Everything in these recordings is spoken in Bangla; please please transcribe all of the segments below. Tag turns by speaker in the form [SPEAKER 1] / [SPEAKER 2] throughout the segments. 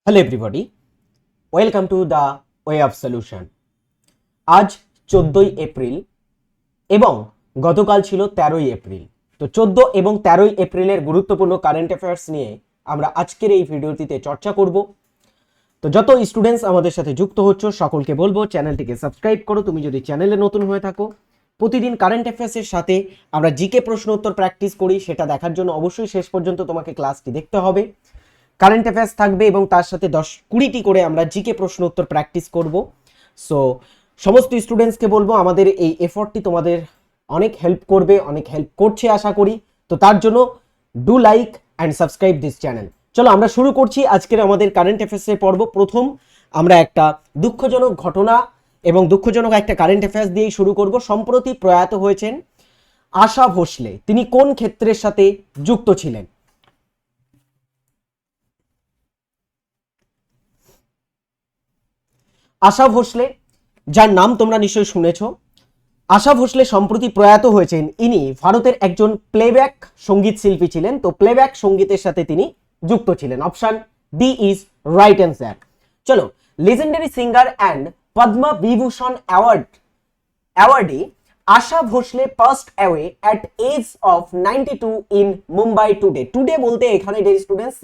[SPEAKER 1] Hello everybody, welcome to the way of solution. আজ 14ই এপ্রিল এবং গতকাল ছিল 13ই এপ্রিল। তো 14 এবং 13ই এপ্রিলের গুরুত্বপূর্ণ কারেন্ট অ্যাফেয়ার্স নিয়ে আমরা আজকের এই ভিডিওটিতে চর্চা করব। তো যত স্টুডেন্টস আমাদের সাথে যুক্ত হচ্ছ সকলকে বলবো চ্যানেলটিকে সাবস্ক্রাইব করো তুমি যদি চ্যানেলে নতুন হয়ে থাকো। প্রতিদিন কারেন্ট অ্যাফেয়ার্সের সাথে আমরা জিকে প্রশ্ন উত্তর প্র্যাকটিস করি, সেটা দেখার জন্য অবশ্যই শেষ পর্যন্ত তোমাকে ক্লাসটি দেখতে হবে। কারেন্ট অ্যাফেয়ার্স থাকবে এবং তার সাথে 10-20টি করে আমরা জিকে প্রশ্ন উত্তর প্র্যাকটিস করব। সো সমস্ত স্টুডেন্টসকে বলবো আমাদের এই এফর্টটি তোমাদের অনেক হেল্প করবে, অনেক হেল্প করছে আশা করি। তো তার জন্য do like and subscribe this channel. চলো আমরা শুরু করছি আজকের আমাদের কারেন্ট অ্যাফেয়ার্সের পর্ব। প্রথম আমরা একটা দুঃখজনক ঘটনা এবং দুঃখজনক একটা কারেন্ট অ্যাফেয়ার্স দিয়েই শুরু করব। সম্প্রতি প্রয়াত হয়েছেন আশা ভোসলে। তিনি কোন ক্ষেত্রের সাথে যুক্ত ছিলেন? আশা ভোসলে, যার নাম তোমরা নিশ্চয়ই শুনেছ, আশা ভোসলে সম্প্রতি প্রয়াত হয়েছেন। ইনি ভারতের একজন প্লেব্যাক সঙ্গীত শিল্পী ছিলেন। তো প্লেব্যাক সঙ্গীতের সাথে তিনি যুক্ত ছিলেন। Option D is right answer. চলো, legendary singer and Padma Vibhushan অ্যাওয়ার্ডে Asha Bhosle passed away at age of 92 in Mumbai today. Today বলতে এখানে ডেয়ার স্টুডেন্টস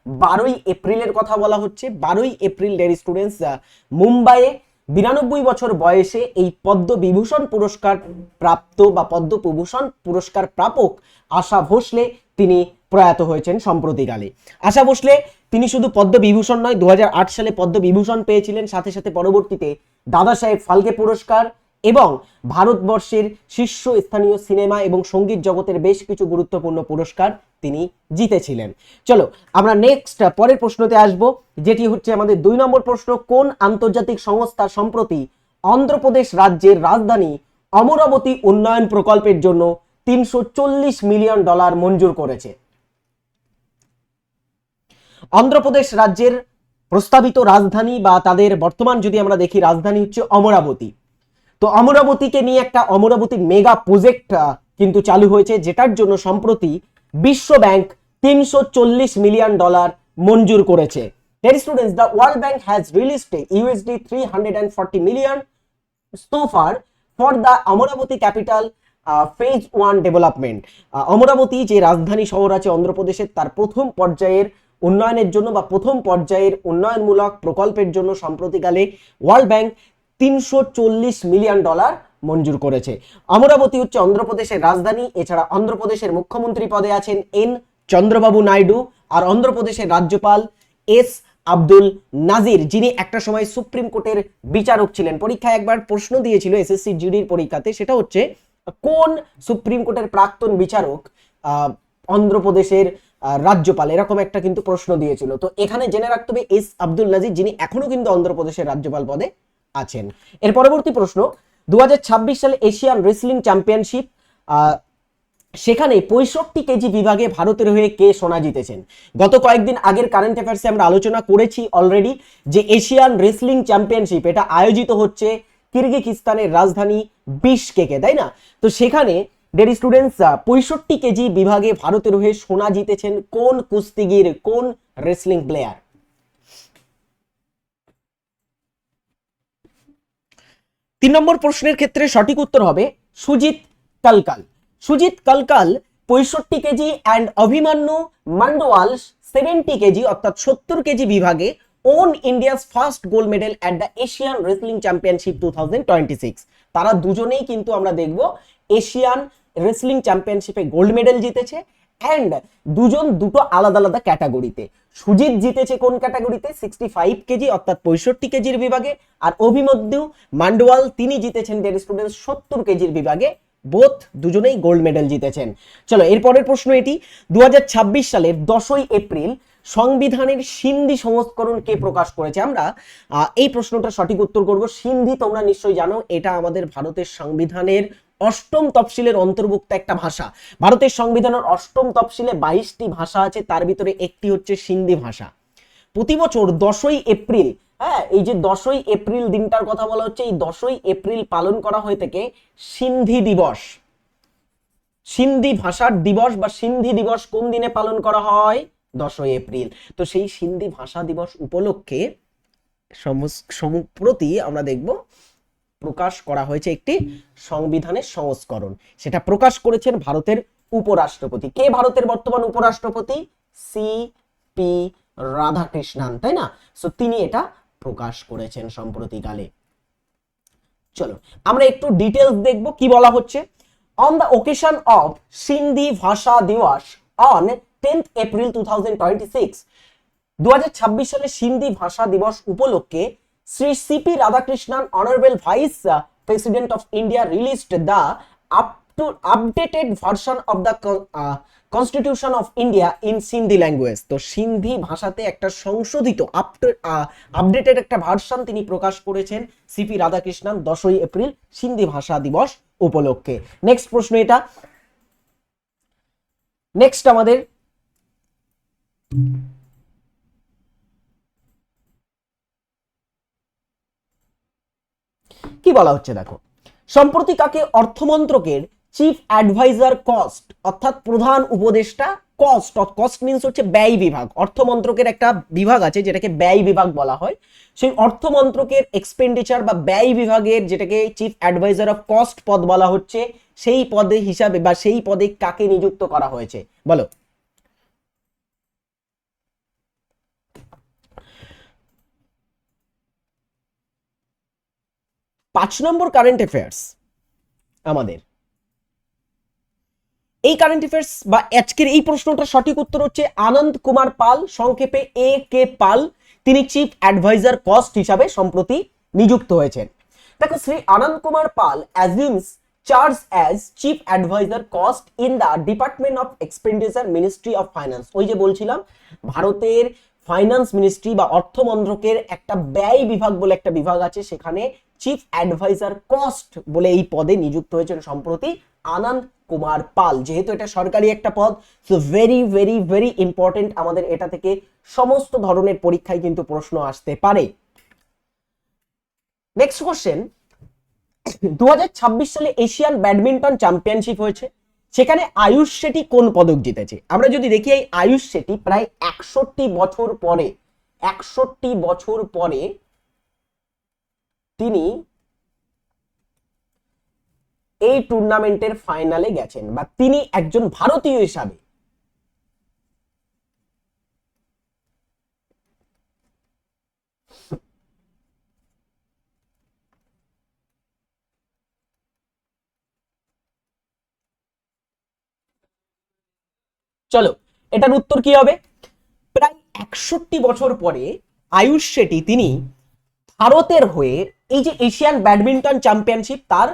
[SPEAKER 1] 12ই এপ্রিলের কথা বলা হচ্ছে। 12ই এপ্রিল ডেয়ার স্টুডেন্টস মুম্বাইয়ে 92 বছর বয়সে এই পদ্মবিভূষণ পুরস্কার প্রাপ্ত বা পদ্মবিভূষণ পুরস্কার প্রাপক আশা ভোসলে তিনি প্রয়াত হয়েছেন সম্প্রতিকালে। আশা ভোসলে তিনি শুধু পদ্মবিভূষণ নয়, 2008 সালে পদ্মবিভূষণ পেয়েছিলেন, সাথে সাথে পরবর্তীতে দাদা সাহেব ফালকে পুরস্কার এবং ভারতবর্ষের শীর্ষস্থানীয় সিনেমা এবং সঙ্গীত জগতের বেশ কিছু গুরুত্বপূর্ণ পুরস্কার তিনি জিতেছিলেন। চলো আমরা নেক্সট পরের প্রশ্নতে আসব, যেটি হচ্ছে আমাদের 2 নম্বর প্রশ্ন। কোন আন্তর্জাতিক সংস্থা সম্প্রতি অন্ধ্রপ্রদেশ রাজ্যের রাজধানী অমরাবতী উন্নয়ন প্রকল্পের জন্য $340 মিলিয়ন মঞ্জুর করেছে? অন্ধ্রপ্রদেশ রাজ্যের প্রস্তাবিত রাজধানী বা তাদের বর্তমান যদি আমরা দেখি রাজধানী হচ্ছে অমরাবতী। তো অমরাবতীকে নিয়ে একটা অমরাবতী মেগা প্রজেক্ট কিন্তু চালু হয়েছে, যেটার জন্য সম্প্রতি বিশ্ব ব্যাংক $340 মিলিয়ন মঞ্জুর করেছে। Dear students, the World Bank has released $340 million so far for the Amaravati capital phase 1 development. Amaravati যে রাজধানী শহর আছে অন্ধ্রপ্রদেশের, তার প্রথম পর্যায়ের উন্নয়নের জন্য বা প্রথম পর্যায়ের উন্নয়নমূলক প্রকল্পের জন্য সম্প্রতিকালে ওয়ার্ল্ড ব্যাংক $340 মিলিয়ন মঞ্জুর করেছে। অমরাবতী হচ্ছে অন্ধ্রপ্রদেশের রাজধানী। এছাড়া অন্ধ্রপ্রদেশের মুখ্যমন্ত্রী পদে আছেন এন চন্দ্রবাবু নাইডু, আর অন্ধ্রপ্রদেশের রাজ্যপাল এস আব্দুল নাজির, যিনি একটা সময় সুপ্রিম কোর্টের বিচারক ছিলেন। পরীক্ষায় একবার প্রশ্ন দিয়েছিল এসএসসি জিডির পরীক্ষাতে, সেটা হচ্ছে কোন সুপ্রিম কোর্টের প্রাক্তন বিচারক অন্ধ্রপ্রদেশের রাজ্যপাল, এরকম একটা কিন্তু প্রশ্ন দিয়েছিল। তো এখানে জেনে রাখতে হবে এস আব্দুল নাজির, যিনি এখনো কিন্তু অন্ধ্রপ্রদেশের রাজ্যপাল পদে আছেন। এর পরবর্তী প্রশ্ন, 2026 সালে এশিয়ান রেসলিং চ্যাম্পিয়নশিপ, সেখানে 65 কেজি বিভাগে ভারতের হয়ে কে সোনা জিতেছেন? গত কয়েকদিন আগের কারেন্ট অ্যাফেয়ার্সে আমরা আলোচনা করেছি অলরেডি যে এশিয়ান রেসলিং চ্যাম্পিয়নশিপ এটা আয়োজিত হচ্ছে কিরগিজস্তানের রাজধানী বিশকেকে, তাই না? তো সেখানে ডেয়ার স্টুডেন্টস 65 কেজি বিভাগে ভারতের হয়ে সোনা জিতেছেন কোন কুস্তিগির, কোন রেসলিং প্লেয়ার? 3 নম্বর প্রশ্নের ক্ষেত্রে সঠিক উত্তর হবে Sujit Kalkal. Sujit Kalkal 65 kg and Abhimanyu Mandwal 70 kg অর্থাৎ 70 কেজি বিভাগে won India's first gold medal at the Asian wrestling championship 2026। তারা দুজনেই কিন্তু আমরা দেখব এশিয়ান রেসলিং চ্যাম্পিয়নশিপে গোল্ড মেডেল জিতেছে, অ্যান্ড দুজন দুটো আলাদা আলাদা ক্যাটাগরিতে। সুজিত জিতেছে কোন ক্যাটাগরিতে? 65 কেজি অর্থাৎ 65 কেজির বিভাগে, আর অভিমন্যু মান্ডওয়াল তিনি জিতেছেন ডিয়ার স্টুডেন্টস 70 কেজির বিভাগে। বোথ দুজনেই গোল্ড মেডেল জিতেছেন। চলো এর পরের প্রশ্ন এটি, 2026 সালের 10ই এপ্রিল সংবিধানের সিন্ধি সংস্করণ কে প্রকাশ করেছে? আমরা এই প্রশ্নটা সঠিক উত্তর করব। সিন্ধি তোমরা নিশ্চয়ই জানো, এটা আমাদের ভারতের সংবিধানের 8ম তফসিলের অন্তর্ভুক্ত একটা ভাষা। ভারতের সংবিধানের 8ম তফসিলে 22টি ভাষা আছে, তার ভিতরে একটি হচ্ছে সিন্ধি ভাষা। প্রতি বছর 10ই এপ্রিল, এই যে 10ই এপ্রিল দিনটার কথা বলা হচ্ছে, এই 10ই এপ্রিল পালন করা হয়ে থাকে সিন্ধি দিবস। সিন্ধি ভাষার দিবস বা সিন্ধি দিবস কোন দিনে পালন করা হয়? 10 এপ্রিল। তো সেই সিন্ধি ভাষা দিবস উপলক্ষে সম্প্রতি আমরা দেখব প্রকাশ করা হয়েছে একটি সংবিধানের সংস্করণ। সেটা প্রকাশ করেছেন ভারতের উপরাষ্ট্রপতি। কে ভারতের বর্তমান উপরাষ্ট্রপতি? সি পি রাধাকৃষ্ণান, তাই না? সো তিনি এটা প্রকাশ করেছেন সম্প্রতিকালে। চলো আমরা একটু ডিটেলস দেখব কি বলা হচ্ছে। On the occasion of Sindhi ভাষা দিবস অন 10th April 2026, 2026 সালে সিন্ধি ভাষা দিবস উপলক্ষে Shri CP Radhakrishnan honourable vice president of India released the updated version of the constitution of India in Sindhi language. তো সিন্ধি ভাষাতে একটা সংশোধিত আপডেটেড একটা ভার্সন তিনি প্রকাশ করেছেন সিপি রাধাকৃষ্ণন 10ই এপ্রিল সিন্ধি ভাষা দিবস উপলক্ষে। নেক্সট প্রশ্ন এটা। নেক্সট আমাদের কি বলা হচ্ছে দেখো, সম্প্রতি কাকে অর্থমন্ত্রকের চিফ অ্যাডভাইজার কস্ট অর্থাৎ প্রধান উপদেষ্টা কস্ট, কস্ট মিন্স হচ্ছে ব্যয় বিভাগ, অর্থমন্ত্রকের একটা বিভাগ আছে যেটাকে ব্যয় বিভাগ বলা হয়, সেই অর্থমন্ত্রকের এক্সপেন্ডিচার বা ব্যয় বিভাগের যেটাকে চিফ অ্যাডভাইজার অফ কস্ট পদ বলা হচ্ছে, সেই পদে হিসাবে বা সেই পদে কাকে নিযুক্ত করা হয়েছে বলো। পাঁচ নম্বর কারেন্ট অ্যাফেয়ার্স আমাদের, এই কারেন্ট অ্যাফেয়ার্স বা আজকের এই প্রশ্নটার সঠিক উত্তর হচ্ছে আনন্দ কুমার পাল, সংক্ষেপে এ কে পাল। তিনি চিফ অ্যাডভাইজার কস্ট হিসাবে সম্প্রতি নিযুক্ত হয়েছেন। দেখো, Shri Anand Kumar Pal assumes charge as chief adviser cost in the department of expenditure ministry of finance. ওই যে বলছিলাম ভারতের ফাইন্যান্স মিনিস্ট্রি বা অর্থ মন্ত্রকের একটা ব্যয় বিভাগ বলে একটা বিভাগ আছে, সেখানে চিফ অ্যাডভাইজার কস্ট বলে এই পদে নিযুক্ত হয়েছেন সম্প্রতি আনন্দ কুমার পাল। যেহেতু এটা সরকারি একটা পদ, so very very very important, আমাদের এটা থেকে সমস্ত ধরনের পরীক্ষায় কিন্তু প্রশ্ন আসতে পারে। নেক্সট কোশ্চেন, 2026 সালে এশিয়ান ব্যাডমিন্টন চ্যাম্পিয়নশিপ হয়েছে, সেখানে আয়ুষ শেঠি কোন পদক জিতেছে? আমরা যদি দেখি এই আয়ুষ শেঠি প্রায় 61 বছর পরে, 61 বছর পরে তিনি এই টুর্নামেন্টের ফাইনালে গেছেন, বা তিনি একজন ভারতীয় হিসাবে চলো এটার উত্তর কি হবে? প্রায় 61 বছর পরে আয়ুষ শেঠি তিনি ভারতের হয়ে এই যে এশিয়ান ব্যাডমিন্টন চ্যাম্পিয়নশিপ তার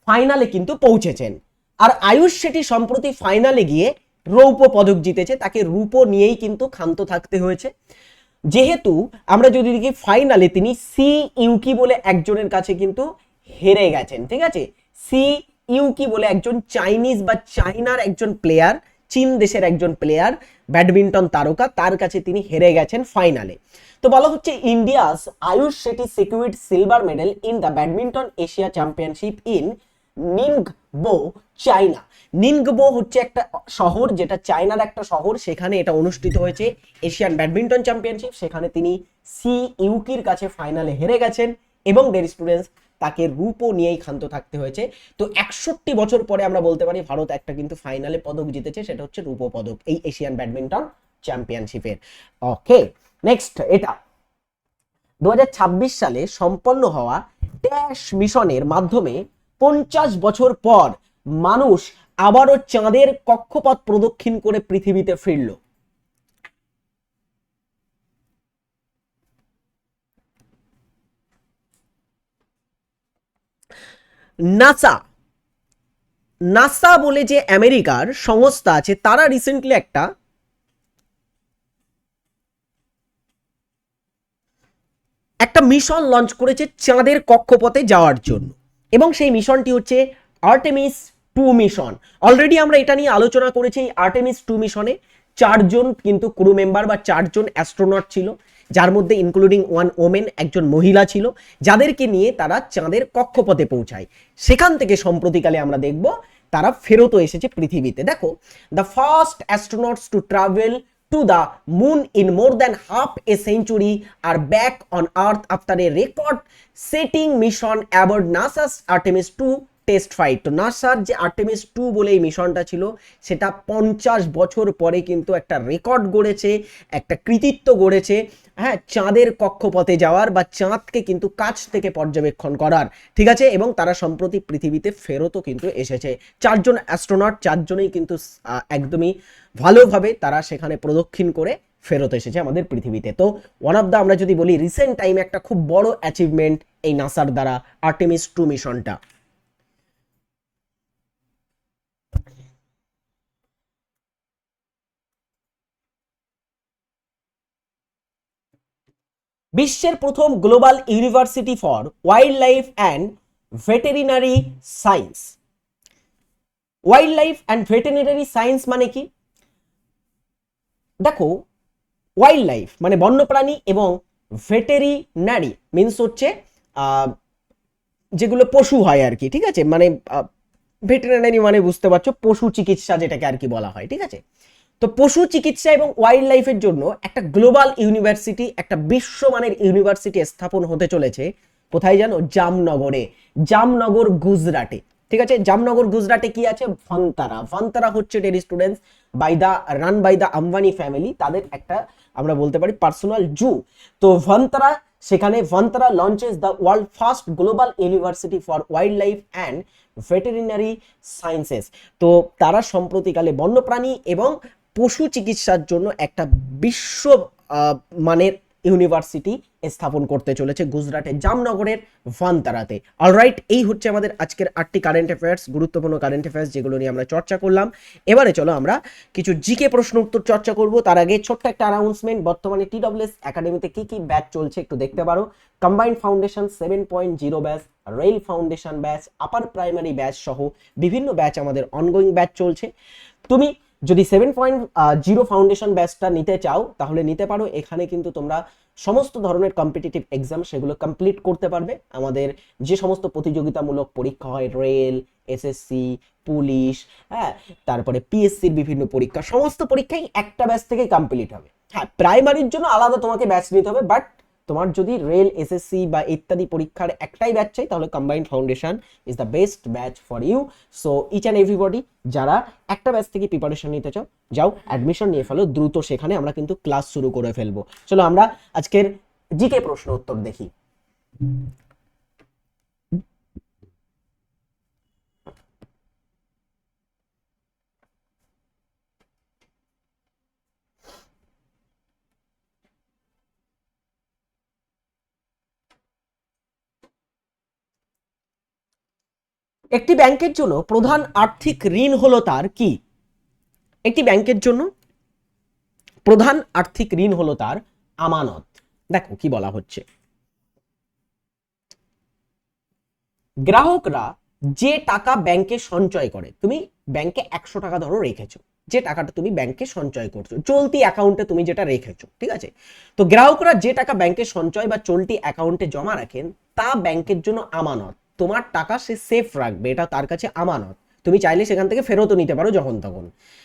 [SPEAKER 1] ফাইনালে কিন্তু পৌঁছেছেন। আর আয়ুষ শেঠি সম্প্রতি ফাইনালে গিয়ে রৌপ্য পদক জিতেছে, তাকে রূপো নিয়েই কিন্তু ক্ষান্ত থাকতে হয়েছে। যেহেতু আমরা যদি দেখি ফাইনালে তিনি সি ইউকি বলে একজনের কাছে কিন্তু হেরে গেছেন, ঠিক আছে? সি ইউকি বলে একজন চাইনিজ বা চাইনার একজন প্লেয়ার, চীন দেশের একজন প্লেয়ার, ব্যাডমিন্টন তারকা, তার কাছে তিনি হেরে গেছেন ফাইনালে। তো বলা হচ্ছে India's Ayush Shetty secured silver medal in the badminton Asia championship in Ningbo, China. Ningbo হচ্ছে একটা শহর, যেটা চায়নার একটা শহর, সেখানে এটা অনুষ্ঠিত হয়েছে এশিয়ান ব্যাডমিন্টন চ্যাম্পিয়নশিপ। সেখানে তিনি সি ইউকির কাছে ফাইনালে হেরে গেছেন এবং ডের স্টুডেন্টস তাকে রূপও নিয়েই ক্ষান্ত থাকতে হয়েছে। তো 61 বছর পরে আমরা বলতে পারি ভারত একটা কিন্তু ফাইনালে পদক জিতেছে, সেটা হচ্ছে রূপো পদক এই এশিয়ান ব্যাডমিন্টন চ্যাম্পিয়নশিপের। ওকে, নেক্সট এটা 2026 সালে সম্পন্ন হওয়া ড্যাশ মিশনের মাধ্যমে 50 বছর পর মানুষ আবারও চাঁদের কক্ষপথ প্রদক্ষিণ করে পৃথিবীতে ফিরল। নাসা, নাসা বলে যে আমেরিকার সংস্থা আছে, তারা রিসেন্টলি একটা মিশন লঞ্চ করেছে চাঁদের কক্ষপথে যাওয়ার জন্য, এবং সেই মিশনটি হচ্ছে আর্টেমিস 2 মিশন। অলরেডি আমরা এটা নিয়ে আলোচনা করেছি। এই আর্টেমিস 2 মিশনে 4 জন কিন্তু ক্রু মেম্বার বা 4 জন অ্যাস্ট্রোনট ছিল, যার মধ্যে ইনক্লুডিং 1 ওমেন, একজন মহিলা ছিল, যাদেরকে নিয়ে তারা চাঁদের কক্ষপথে পৌঁছায়। সেখান থেকে সম্প্রতিকালে আমরা দেখব তারা ফেরত এসেছে পৃথিবীতে। দেখো, the first astronauts to travel to the moon in more than half a century are back on Earth after a record-setting mission aboard NASA's Artemis 2 test flight. তো নাসার যে আর্টেমিস 2 বলে এই মিশনটা ছিল, সেটা 50 বছর পরে কিন্তু একটা রেকর্ড গড়েছে, একটা কৃতিত্ব গড়েছে, হ্যাঁ, চাঁদের কক্ষপথে যাওয়ার বা চাঁদকে কিন্তু কাছ থেকে পর্যবেক্ষণ করার, ঠিক আছে। এবং তারা সম্প্রতি পৃথিবীতে ফেরতও কিন্তু এসেছে। 4জন অ্যাস্ট্রোনট, 4জনেই কিন্তু একদমই ভালোভাবে তারা সেখানে প্রদক্ষিণ করে ফেরত এসেছে আমাদের পৃথিবীতে। তো ওয়ান অফ দ্য, আমরা যদি বলি রিসেন্ট টাইমে একটা খুব বড় অ্যাচিভমেন্ট এই নাসার দ্বারা আর্টেমিস 2 মিশনটা। বিশ্বের প্রথম global university for wild life and veterinary science. Wild life and veterinary science মানে কি? দেখো, ওয়াইল্ড লাইফ মানে বন্যপ্রাণী এবং ভেটেরিনারি মিনস হচ্ছে যেগুলো পশু হয় আর কি, ঠিক আছে। মানে ভেটেরিনারি মানে বুঝতে পারছো, পশু চিকিৎসা যেটাকে আর কি বলা হয়, ঠিক আছে। তো পশু চিকিৎসা এবং ওয়াইল্ড লাইফের জন্য একটা গ্লোবাল ইউনিভার্সিটি, একটা বিশ্বমানের ইউনিভার্সিটি স্থাপন হতে চলেছে। কোথায় জানো? জামনগরে, জামনগর গুজরাটে, ঠিক আছে। জামনগর গুজরাটে কি আছে? ভান্তারা। ভান্তারা হচ্ছে their students run by the Ambani family, তাদের একটা আমরা বলতে পারি পার্সোনাল জু। তো ভান্তারা, সেখানে Vantara launches the world first global university for wild life and veterinary sciences. তো তারা সম্প্রতিকালে বন্যপ্রাণী এবং পশু চিকিৎসার জন্য একটা বিশ্ব মানের ইউনিভার্সিটি স্থাপন করতে চলেছে গুজরাটের জামনগরের ভান্তারাতে। অলরাইট, এই হচ্ছে আমাদের আজকের 8টি কারেন্ট অ্যাফেয়ার্স, গুরুত্বপূর্ণ কারেন্ট অ্যাফেয়ার্স যেগুলো নিয়ে আমরা চর্চা করলাম। এবারে চলো আমরা কিছু জিকে প্রশ্ন উত্তর চর্চা করব। তার আগে ছোট্ট একটা অ্যানাউন্সমেন্ট, বর্তমানে TWS একাডেমিতে কি কি ব্যাচ চলছে একটু দেখতে পারো। Combined foundation 7.0 batch, rail foundation batch, upper primary batch সহ বিভিন্ন ব্যাচ আমাদের অনগোয়িং ব্যাচ চলছে। তুমি যদি 7.0 ফাউন্ডেশন ব্যাচটা নিতে চাও তাহলে নিতে পারো। এখানে কিন্তু তোমরা সমস্ত ধরনের কম্পিটিটিভ এক্সাম সেগুলো কমপ্লিট করতে পারবে। আমাদের যে সমস্ত প্রতিযোগিতামূলক পরীক্ষা হয়, রেল, এসএসসি, পুলিশ, হ্যাঁ, তারপরে পিএসসির বিভিন্ন পরীক্ষা, সমস্ত পরীক্ষাই একটা ব্যাচ থেকে কমপ্লিট হবে। হ্যাঁ, প্রাইমারির জন্য আলাদা তোমাকে ব্যাচ নিতে হবে, বাট তোমার যদি রেল, এসএসসি বা ইত্যাদি পরীক্ষার একটাই ব্যাচ চাই তাহলে combined foundation is the best batch for you. So each and everybody যারা একটা ব্যাচ থেকে প্রিপারেশন নিতে চাও, যাও অ্যাডমিশন নিয়ে ফেলো দ্রুত, সেখানে আমরা কিন্তু ক্লাস শুরু করে ফেলবো। চলো আমরা আজকের জিকে প্রশ্ন উত্তর দেখি। একটি ব্যাংকের জন্য প্রধান আর্থিক ঋণ হলো তার কি? একটি ব্যাংকের জন্য প্রধান আর্থিক ঋণ হলো তার আমানত। দেখো কি বলা হচ্ছে, গ্রাহকরা যে টাকা ব্যাংকে সঞ্চয় করে, তুমি ব্যাংকে 100 টাকা ধরো রেখেছো, যে টাকাটা তুমি ব্যাংকে সঞ্চয় করছো, চলতি অ্যাকাউন্টে তুমি যেটা রেখেছো, ঠিক আছে। তো গ্রাহকরা যে টাকা ব্যাংকে সঞ্চয় বা চলতি অ্যাকাউন্টে জমা রাখেন তা ব্যাংকের জন্য আমানত। তোমার টাকা সে সেফ রাখবে, এটা তার কাছে আমানত। তুমি চাইলে সেখান থেকে ফেরতও নিতে পারো যখন তখন।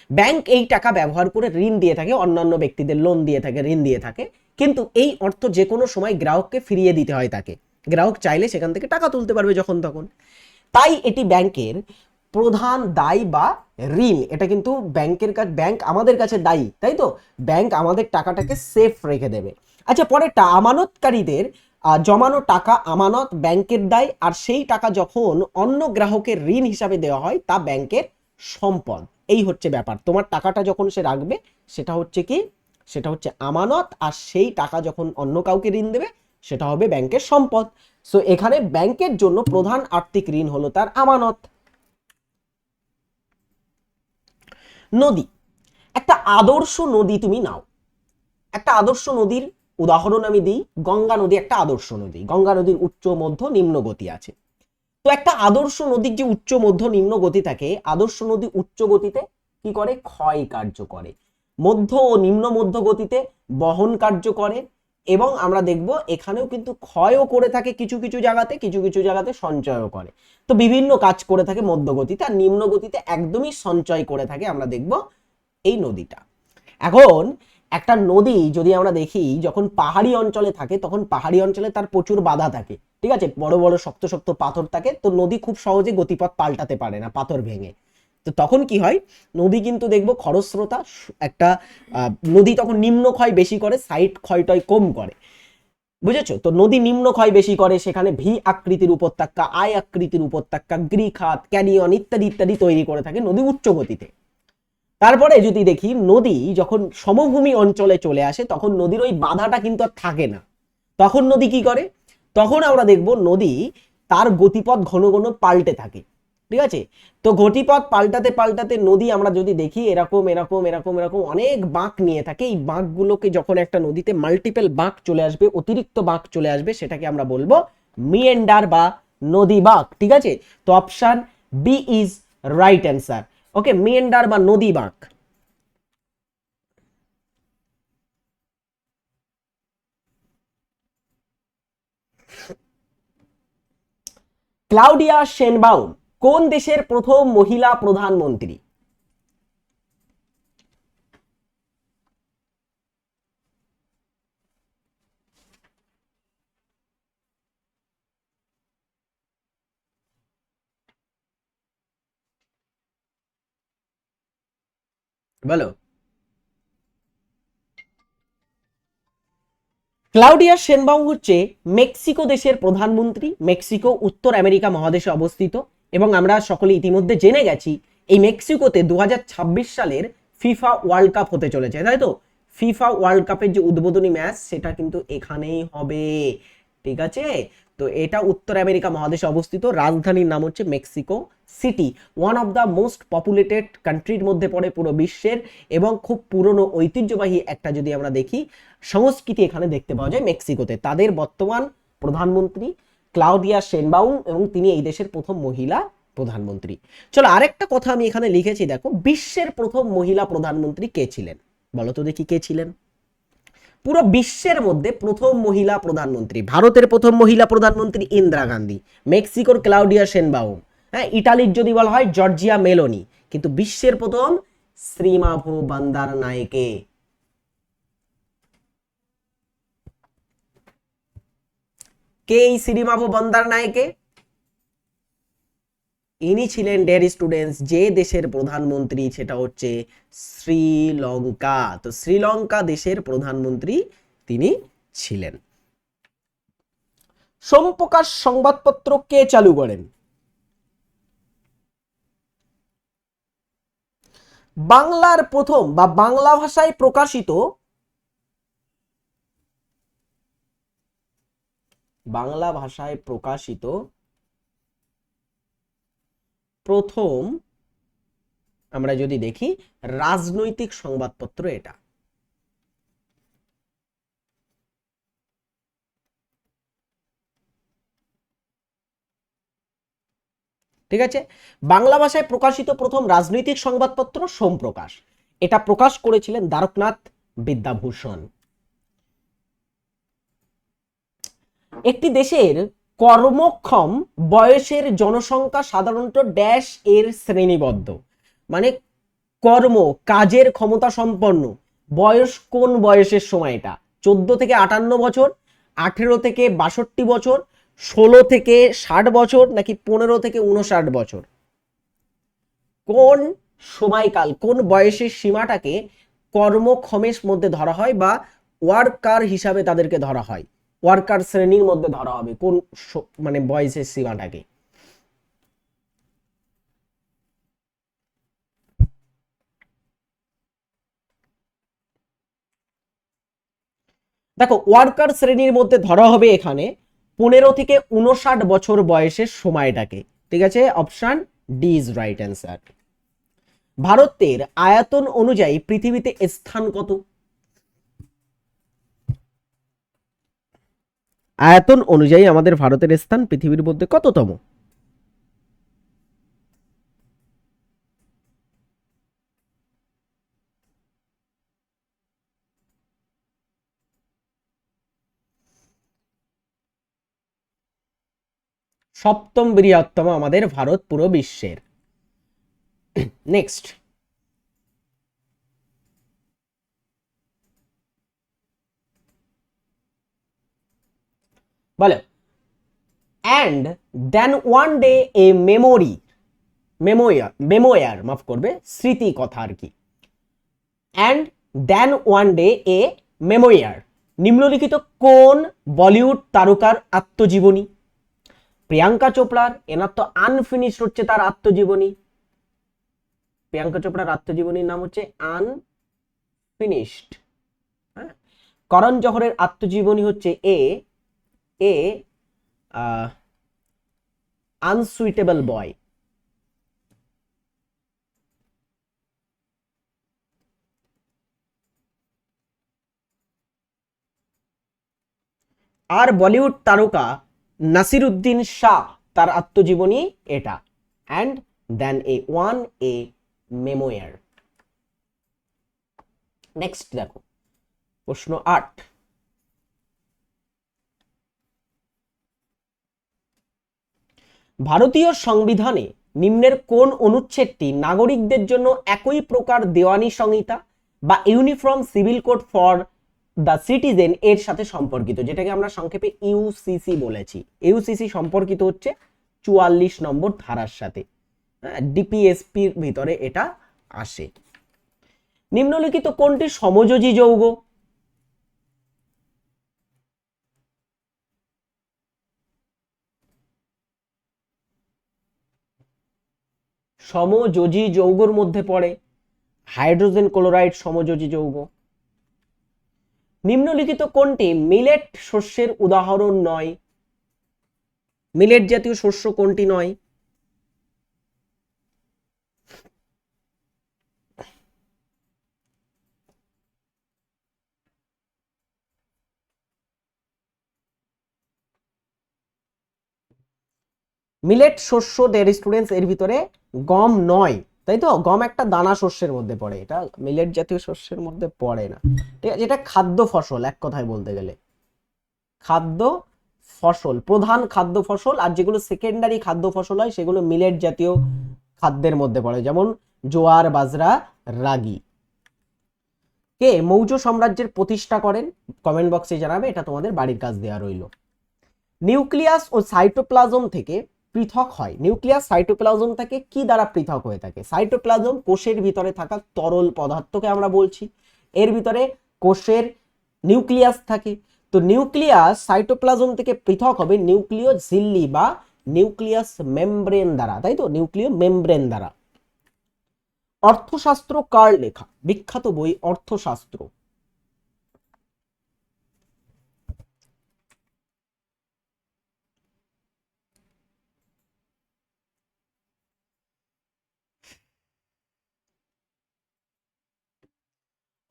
[SPEAKER 1] ব্যাংক এই টাকা ব্যবহার করে ঋণ দিয়ে থাকে, অন্যান্য ব্যক্তিদের লোন দিয়ে থাকে, ঋণ দিয়ে থাকে, কিন্তু এই অর্থ যে কোনো সময় গ্রাহককে ফিরিয়ে দিতে হয় তাকে। গ্রাহক চাইলে সেখান থেকে টাকা তুলতে পারবে যখন তখন। তাই এটি ব্যাংকের প্রধান দায় বা ঋণ। এটা কিন্তু ব্যাংকের কাছে, ব্যাংক আমাদের কাছে দায়ী, তাই তো। ব্যাংক আমাদের টাকাটাকে সেফ রেখে দেবে। আচ্ছা, পরেরটা, আমানতকারীদের জমানো টাকা আমানত, ব্যাংকের দায়, আর সেই টাকা যখন অন্য গ্রাহকের ঋণ হিসাবে দেওয়া হয় তা ব্যাংকের সম্পদ। এই হচ্ছে ব্যাপার, তোমার টাকাটা যখন সে রাখবে সেটা হচ্ছে কি, সেটা হচ্ছে আমানত, আর সেই টাকা যখন অন্য কাউকে ঋণ দেবে সেটা হবে ব্যাংকের সম্পদ। সো এখানে ব্যাংকের জন্য প্রধান আর্থিক ঋণ হলো তার আমানত। নদী, একটা আদর্শ নদী তুমি নাও, একটা আদর্শ নদীর উদাহরণ আমি দিই। গঙ্গা নদী একটা আদর্শ নদী। গঙ্গা নদীর উচ্চ, মধ্য, নিম্ন গতি আছে। তো একটা আদর্শ নদীর যে উচ্চ, মধ্য, নিম্ন গতি থাকে, আদর্শ নদী উচ্চ গতিতে কি করে? ক্ষয় কার্য করে। মধ্য ও নিম্ন মধ্য গতিতে বহন কার্য করে। এবং আমরা দেখব এখানেও কিন্তু ক্ষয়ও করে থাকে কিছু কিছু জায়গাতে, কিছু কিছু জায়গাতে সঞ্চয়ও করে। তো বিভিন্ন কাজ করে থাকে মধ্য গতিতে, আর নিম্ন গতিতে একদমই সঞ্চয় করে থাকে আমরা দেখব এই নদীটা। এখন একটা নদী যদি আমরা দেখি যখন পাহাড়ি অঞ্চলে থাকে তখন পাহাড়ি অঞ্চলে তার প্রচুর বাধা থাকে, ঠিক আছে, বড় বড় শক্ত শক্ত পাথর থাকে, তো নদী খুব সহজে গতিপথ পাল্টাতে পারে না পাথর ভেঙে। তো তখন কি হয়, নদী কিন্তু দেখবো খরস্রোতা একটা নদী তখন নিম্ন ক্ষয় বেশি করে, সাইড ক্ষয়টয় কম করে, বুঝেছো? তো নদী নিম্ন ক্ষয় বেশি করে, সেখানে ভি আকৃতির উপত্যকা, আই আকৃতির উপত্যকা, গিরিখাত, ক্যানিয়ন ইত্যাদি ইত্যাদি তৈরি করে থাকে নদী উচ্চ গতিতে। তারপরে যদি দেখি নদী যখন সমভূমি অঞ্চলে চলে আসে তখন নদীর ওই বাধাটা কিন্তু আর থাকে না, তখন নদী কি করে, তখন আমরা দেখব নদী তার গতিপথ ঘন ঘন পাল্টে থাকে, ঠিক আছে। তো গতিপথ পাল্টাতে পাল্টাতে নদী আমরা যদি দেখি এরকম এরকম এরকম এরকম অনেক বাঁক নিয়ে থাকে, এই বাঁকগুলোকে যখন একটা নদীতে মাল্টিপল বাঁক চলে আসবে, অতিরিক্ত বাঁক চলে আসবে, সেটাকে আমরা বলবো মিয়েন্ডার বা নদী বাঁক, ঠিক আছে। তো option B is right answer. Okay, meander বা নদী বাঁক। ক্লাউডিয়া শেনবাউম কোন দেশের প্রথম মহিলা প্রধানমন্ত্রী? বলো। ক্লাউডিয়া শেনবাউম হচ্ছে মেক্সিকো দেশের প্রধানমন্ত্রী। মেক্সিকো উত্তর আমেরিকা মহাদেশে অবস্থিত এবং আমরা সকলে ইতিমধ্যে জেনে গেছি এই মেক্সিকোতে 2026 সালের ফিফা ওয়ার্ল্ড কাপ হতে চলেছে, তাই তো? ফিফা ওয়ার্ল্ড কাপের যে উদ্বোধনী ম্যাচ সেটা কিন্তু এখানেই হবে, ঠিক আছে। তো এটা উত্তর আমেরিকা মহাদেশে অবস্থিত, রাজধানীর নাম হচ্ছে Mexico city, one of the most populated কান্ট্রির মধ্যে পড়ে পুরো বিশ্বের, এবং খুব পুরনো ঐতিহ্যবাহী একটা যদি আমরা দেখি সংস্কৃতি এখানে দেখতে পাওয়া যায় মেক্সিকোতে। তাদের বর্তমান প্রধানমন্ত্রী ক্লাউডিয়া শেনবাউম এবং তিনি এই দেশের প্রথম মহিলা প্রধানমন্ত্রী। চলো আরেকটা কথা আমি এখানে লিখেছি, দেখো বিশ্বের প্রথম মহিলা প্রধানমন্ত্রী কে ছিলেন, বলো তো দেখি কে ছিলেন? পুরো বিশ্বের মধ্যে প্রথম মহিলা প্রধানমন্ত্রী, ভারতের প্রথম মহিলা প্রধানমন্ত্রী ইন্দিরা গান্ধী, মেক্সিকোর ক্লাউডিয়া শেনবাউম, হ্যাঁ, ইটালির যদি বলা হয় জর্জিয়া মেলোনি, কিন্তু বিশ্বের প্রথম শ্রীমাভো বন্দার নায়েকে। কে এই শ্রীমাভো বন্দার নায়েকে? ইনি ছিলেন ডেয়ার স্টুডেন্টস যে দেশের প্রধানমন্ত্রী সেটা হচ্ছে শ্রীলঙ্কা। তো শ্রীলঙ্কা দেশের প্রধানমন্ত্রী তিনি ছিলেন। সোমপ্রকাশ সংবাদপত্র কে চালু করেন? বাংলার প্রথম বা বাংলা ভাষায় প্রকাশিত, বাংলা ভাষায় প্রকাশিত প্রথম আমরা যদি দেখি রাজনৈতিক সংবাদপত্র এটা, ঠিক আছে। বাংলা ভাষায় প্রকাশিত প্রথম রাজনৈতিক সংবাদপত্র সোমপ্রকাশ, এটা প্রকাশ করেছিলেন দ্বারকনাথ বিদ্যাভূষণ। একটি দেশের কর্মক্ষম বয়সের জনসংখ্যা সাধারণত ড্যাশ এর শ্রেণীবদ্ধ, মানে কর্ম কাজের ক্ষমতা সম্পন্ন বয়স কোন বয়সের সময় এটা? 14 থেকে 58 বছর, 18 থেকে 62 বছর, 16 থেকে 60 বছর, নাকি 15 থেকে 59 বছর? কোন সময়কাল, কোন বয়সের সীমাটাকে কর্মক্ষমের মধ্যে ধরা হয় বা ওয়ার্কার হিসাবে তাদেরকে ধরা হয়, ওয়ার্কার শ্রেণীর মধ্যে ধরা হবে কোন মানে বয়সের সীমাটাকে? দেখো ওয়ার্কার শ্রেণীর মধ্যে ধরা হবে এখানে 15 থেকে 59 বছর বয়সের সময়টাকে, ঠিক আছে। Option D is right answer. ভারতের আয়তন অনুযায়ী পৃথিবীতে স্থান কত? আয়তন অনুযায়ী আমাদের ভারতের স্থান পৃথিবীর মধ্যে কততম? সপ্তম বৃহত্তম আমাদের ভারত পুরো বিশ্বের। নেক্সট, বলো। And then one day a memoir মাফ করবে, স্মৃতি কথা আর কি। And then one day a memoir, নিম্নলিখিত কোন বলিউড তারকার আত্মজীবনী? প্রিয়াঙ্কা চোপড়ার, এনার তো আনফিনিশড হচ্ছে তার আত্মজীবনী। প্রিয়াঙ্কা চোপড়ার আত্মজীবনীর নাম হচ্ছে আনফিনিশড। হ্যাঁ, করণ জোহরের আত্মজীবনী হচ্ছে এ এ আনসুইটেবল বয়। আর বলিউড তারকা নাসিরুদ্দিন শাহ, তার আত্মজীবনী এটা, অ্যান্ড দেন এ মেমোয়ার। নেক্সট দেখো প্রশ্ন 8, ভারতীয় সংবিধানে নিম্নের কোন অনুচ্ছেদটি নাগরিকদের জন্য একই প্রকার দেওয়ানি সংহিতা বা uniform civil code for the citizen এর সাথে সম্পর্কিত, যেটাকে আমরা সংক্ষেপে ইউসিসি বলেছি। ইউসিসি সম্পর্কিত হচ্ছে 44 নম্বর ধারার সাথে, ডিপিএসপির ভিতরে এটা আসে। নিম্নলিখিত কোনটি সমযোজী যৌগ? সমযোজী যৌগের মধ্যে পড়ে হাইড্রোজেন ক্লোরাইড সমযোজী যৌগ। নিম্নলিখিত কোনটি মিলেট শস্যের উদাহরণ নয়? মিলেট জাতীয় শস্য কোনটি নয়? মিলেট শস্য ডিয়ার স্টুডেন্টস এর ভিতরে গম নয়, তাই তো? গম একটা দানা শস্যের মধ্যে পড়ে, এটা মিলেট জাতীয় শস্যের মধ্যে পড়ে না। ঠিক আছে, এটা খাদ্য ফসল এক কথায় বলতে গেলে, খাদ্য ফসল, প্রধান খাদ্য ফসল। আর যেগুলো সেকেন্ডারি খাদ্য ফসল হয় সেগুলো মিলেট জাতীয় খাদ্যের মধ্যে পড়ে, যেমন জোয়ার, বাজরা, রাগি। কে মৌর্য সাম্রাজ্যের প্রতিষ্ঠা করেন? কমেন্ট বক্সে জানাবে, এটা তোমাদের বাড়ির কাজ দেওয়া রইল। নিউক্লিয়াস ও সাইটোপ্লাজম থেকে পৃথক হয়, নিউক্লিয়াস সাইটোপ্লাজম থেকে কি দ্বারা পৃথক হয়ে থাকে? সাইটোপ্লাজম কোষের ভিতরে থাকা তরল পদার্থকে আমরা বলছি, এর ভিতরে কোষের নিউক্লিয়াস থাকে। তো নিউক্লিয়াস সাইটোপ্লাজম থেকে পৃথক হবে নিউক্লিয় ঝিল্লি বা নিউক্লিয়াস মেমব্রেন দ্বারা, তাই তো? নিউক্লিয় মেমব্রেন দ্বারা। অর্থশাস্ত্র কার লেখা? বিখ্যাত বই অর্থশাস্ত্র।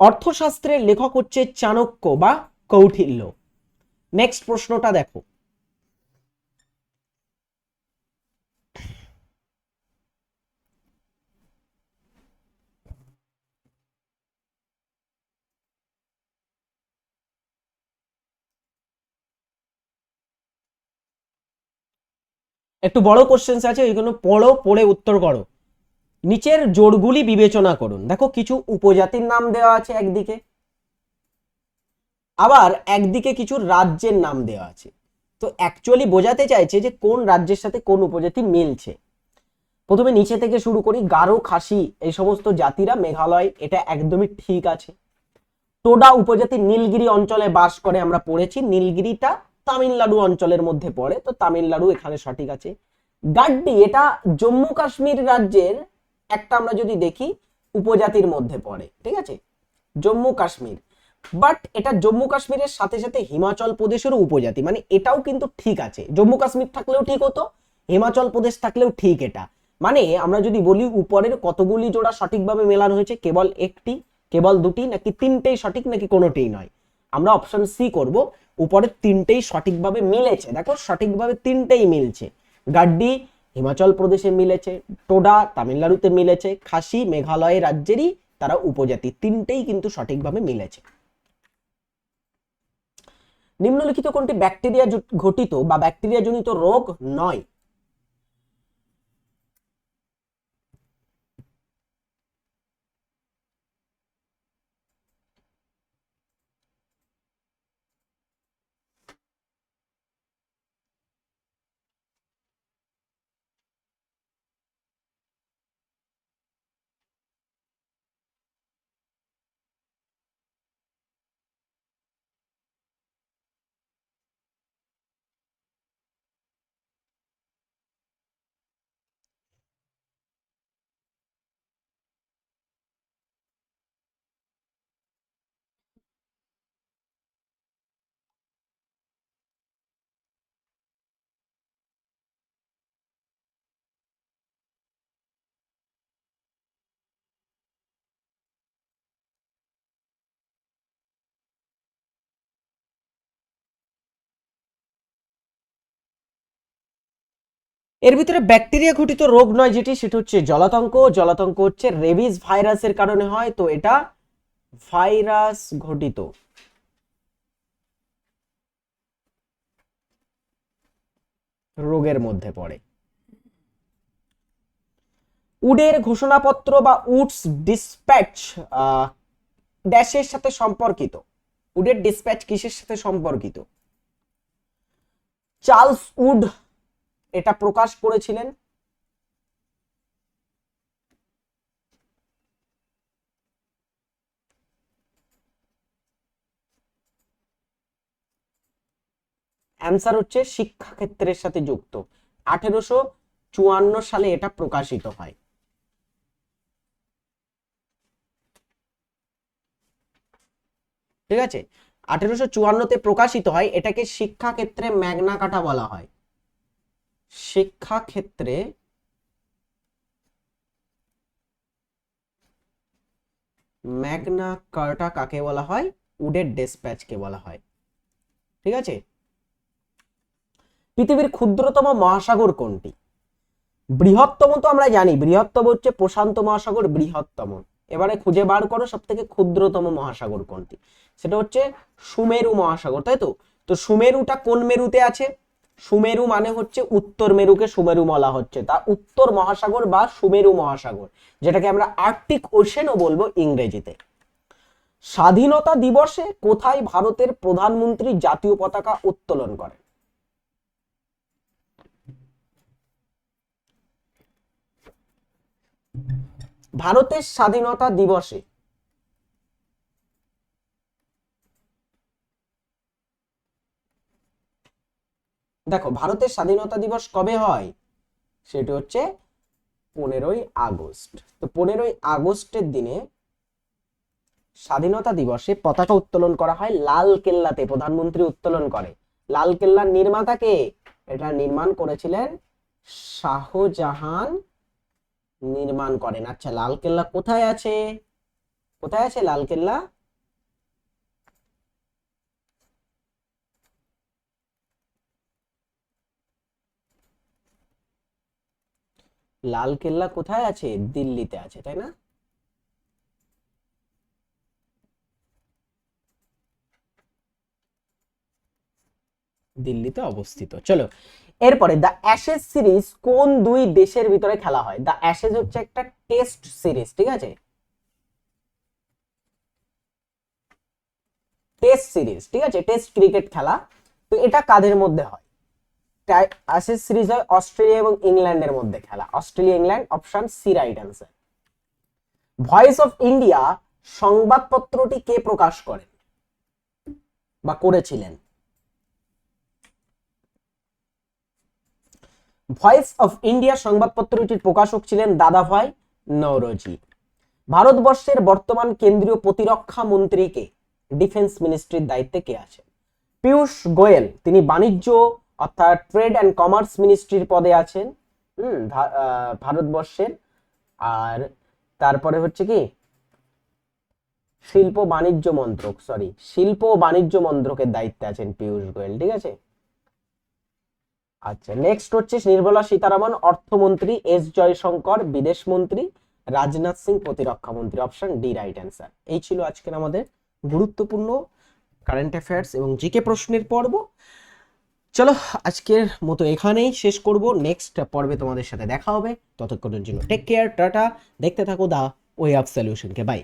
[SPEAKER 1] অর্থশাস্ত্রের লেখক হচ্ছে চাণক্য বা কৌটিল্য। নেক্সট প্রশ্নটা দেখো, একটু বড় কোশ্চেন আছে, ওইগুলো পড়ো, পড়ে উত্তর করো। নিচের জোড়গুলি বিবেচনা করুন। দেখো কিছু উপজাতির নাম দেওয়া আছে একদিকে, আবার একদিকে কিছু রাজ্যের নাম দেওয়া আছে। তো অ্যাকচুয়ালি বোঝাতে চাইছে যে কোন রাজ্যের সাথে কোন উপজাতি মিলছে। প্রথমে নিচে থেকে শুরু করি, গারো, খাসি এই সমস্ত জাতিরা মেঘালয়, এটা একদমই ঠিক আছে। টোডা উপজাতি নীলগিরি অঞ্চলে বাস করে, আমরা পড়েছি নীলগিরিটা তামিলনাড়ু অঞ্চলের মধ্যে পড়ে, তো তামিলনাড়ু এখানে সঠিক আছে। গাড্ডি এটা জম্মু কাশ্মীর রাজ্যের একটা, আমরা যদি দেখি উপজাতির মধ্যে পড়ে, ঠিক আছে, জম্মু কাশ্মীর। বাট এটা জম্মু কাশ্মীরের সাথে সাথে হিমাচল প্রদেশেরও উপজাতি, মানে এটাও কিন্তু ঠিক আছে। জম্মু কাশ্মীর থাকলেও ঠিক হতো, হিমাচল প্রদেশ থাকলেও ঠিক। এটা মানে আমরা যদি বলি উপরের কতগুলি জোড়া সঠিকভাবে মেলানো হয়েছে, কেবল একটি, কেবল দুটি, নাকি তিনটেই সঠিক, নাকি কোনোটিই নয়? আমরা অপশন সি করব, উপরের তিনটেই সঠিকভাবে মিলেছে। দেখো সঠিকভাবে তিনটেই মিলছে। গাড্ডি হিমাচল প্রদেশে মিলেছে, টোডা তামিলনাড়ুতে মিলেছে, খাসি মেঘালয় রাজ্যেরই তারা উপজাতি, তিনটেই কিন্তু সঠিকভাবে মিলেছে। নিম্নলিখিত কোনটি ব্যাকটেরিয়া ঘটিত বা ব্যাকটেরিয়া জনিত রোগ নয়? এর ভিতরে ব্যাকটেরিয়া ঘটিত রোগ নয় যেটি, সেটা হচ্ছে জলাতঙ্ক। জলাতঙ্ক হচ্ছে রেবিস ভাইরাসের কারণে হয়, তো এটা ভাইরাস ঘটিত রোগের মধ্যে পড়ে। উডের ঘোষণাপত্র বা উডস ডিসপ্যাচ ড্যাশের সাথে সম্পর্কিত। উডের ডিসপ্যাচ কিসের সাথে সম্পর্কিত? চার্লস উড এটা প্রকাশ করেছিলেন। অ্যান্সার হচ্ছে শিক্ষাক্ষেত্রের সাথে যুক্ত। 1854 সালে এটা প্রকাশিত হয়। ঠিক আছে, 1854-তে প্রকাশিত হয়। এটাকে শিক্ষাক্ষেত্রে ম্যাগনা কার্টা বলা হয়। শিক্ষাক্ষেত্রে ম্যাগনা কার্টা কাকে বলা হয়? উডের ডিসপ্যাচকে বলা হয়। ঠিক আছে, পৃথিবীর ক্ষুদ্রতম মহাসাগর কোনটি? বৃহত্তম তো আমরা জানি, বৃহত্তম হচ্ছে প্রশান্ত মহাসাগর বৃহত্তম। এবারে খুঁজে বার করো সব থেকে ক্ষুদ্রতম মহাসাগর কোনটি। সেটা হচ্ছে সুমেরু মহাসাগর, তাই তো? তো সুমেরুটা কোন মেরুতে আছে? সুমেরু মানে হচ্ছে উত্তর মেরুকে সুমেরু বলা হচ্ছে, তা উত্তর মহাসাগর বা সুমেরু মহাসাগর, যেটাকে আমরা আর্কটিক ওশেনও বলবো ইংরেজিতে। স্বাধীনতা দিবসে কোথায় ভারতের প্রধানমন্ত্রী জাতীয় পতাকা উত্তোলন করেন? ভারতের স্বাধীনতা দিবসে দেখো, ভারতের স্বাধীনতা দিবস কবে হয়? সেটা হচ্ছে 15ই আগস্ট। তো 15ই আগস্টের দিনে স্বাধীনতা দিবসে পতাকা উত্তোলন করা হয় লাল কেল্লাতে, প্রধানমন্ত্রী উত্তোলন করে। লাল কেল্লার নির্মাতা কে? এটা নির্মাণ করেছিলেন শাহজাহান, নির্মাণ করেন। আচ্ছা, লাল কেল্লা কোথায় আছে? কোথায় আছে লাল কেল্লা? লাল কেল্লা কোথায় আছে? দিল্লিতে আছে, তাই না? দিল্লিতে অবস্থিত। চলো এরপরে, দ্য অ্যাশেজ সিরিজ কোন দুই দেশের ভিতরে খেলা হয়? দ্য অ্যাশেজ হচ্ছে একটা টেস্ট সিরিজ, ঠিক আছে? টেস্ট সিরিজ, ঠিক আছে, টেস্ট ক্রিকেট খেলা। তো এটা কাদের মধ্যে হয়? অ্যাশেজ সিরিজ হয় অস্ট্রেলিয়া এবং ইংল্যান্ডের মধ্যে খেলা। Australia England, option C right answer. Voice of India সংবাদপত্রটি কে প্রকাশ করেন বা করেছিলেন? ভয়েস অফ ইন্ডিয়া সংবাদপত্রটির প্রকাশক ছিলেন দাদাভাই নওরোজি। ভারতবর্ষের বর্তমান কেন্দ্রীয় প্রতিরক্ষা মন্ত্রীকে, ডিফেন্স মিনিস্ট্রির দায়িত্বে কে আছেন? পীযূষ গোয়েল, তিনি বাণিজ্য অর্থাৎ ট্রেড অ্যান্ড কমার্স মিনিস্ট্রির পদে আছেন ভারতবর্ষের। আর তারপরে হচ্ছে কি শিল্প বাণিজ্য মন্ত্রক, শিল্প ও বাণিজ্য মন্ত্রকের দায়িত্বে আছেন পীযূষ গোয়েল, ঠিক আছে? আচ্ছা, নেক্সট হচ্ছে নির্মলা সীতারামন অর্থমন্ত্রী, এস জয়শঙ্কর বিদেশ মন্ত্রী, রাজনাথ সিং প্রতিরক্ষা মন্ত্রী। Option D right answer. এই ছিল আজকের আমাদের গুরুত্বপূর্ণ কারেন্ট অ্যাফেয়ার্স এবং জিকে প্রশ্নের পর্ব। চলো আজকের মতো এখানেই শেষ করব। নেক্সট পর্বে তোমাদের সাথে দেখা হবে। ততক্ষণের জন্য টেক কেয়ার, টাটা। দেখতে থাকো দা ওয়ে অফ সলিউশনকে। বাই।